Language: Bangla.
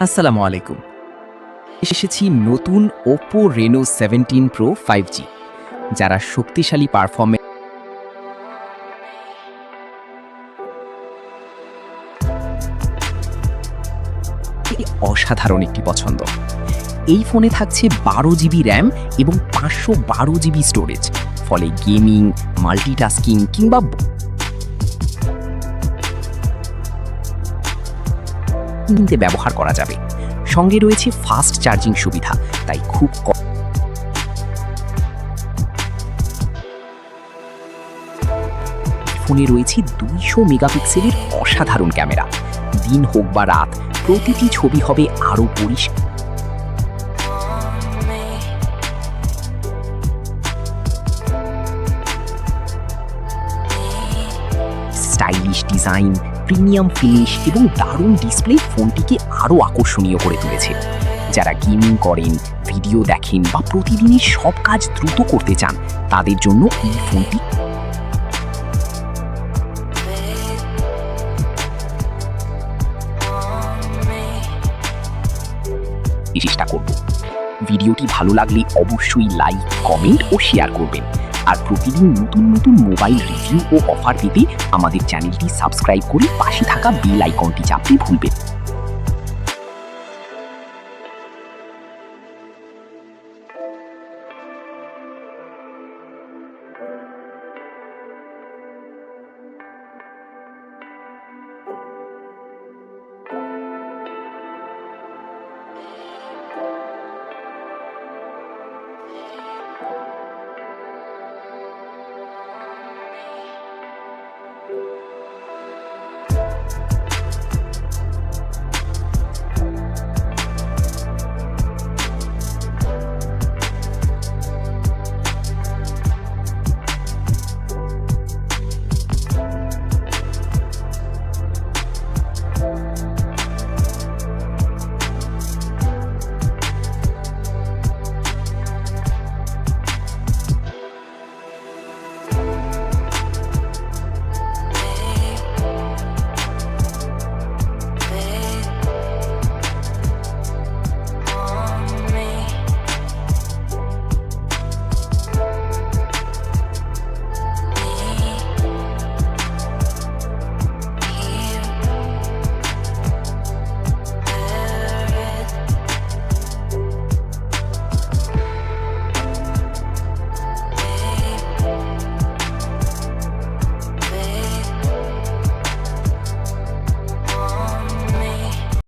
আসসালামু আলাইকুম। এসেছি নতুন OPPO Reno 17 Pro 5G, যারা শক্তিশালী পারফরম্যান্স অসাধারণ একটি পছন্দ। এই ফোনে থাকছে 12 GB র্যাম এবং 512 GB স্টোরেজ, ফলে গেমিং, মাল্টিটাস্কিং কিংবা ব্যবহার করা যাবে। সঙ্গে রয়েছে ফাস্ট চার্জিং সুবিধা, তাই খুব ফোনে রয়েছে 200 মেগাপিক্সেলের অসাধারণ ক্যামেরা। দিন হোক বা রাত, প্রতিটি ছবি হবে আরও পরিষ্কার। স্টাইলিশ ডিজাইন, প্রিমিয়াম ফিনিশ এবং দারুণ ডিসপ্লে ফোনটিকে আরও আকর্ষণীয় করে তুলেছে। যারা গেমিং করেন, ভিডিও দেখেন বা প্রতিদিনের সব কাজ দ্রুত করতে চান, তাদের জন্য এই ফোনটি চেষ্টা করব। ভিডিওটি ভালো লাগলে অবশ্যই লাইক, কমেন্ট ও শেয়ার করবেন। আর প্রতিদিন নতুন নতুন মোবাইল রিভিউ ও অফার পেতে আমাদের চ্যানেলটি সাবস্ক্রাইব করে পাশে থাকা বেল আইকনটি চাপতে ভুলবেন।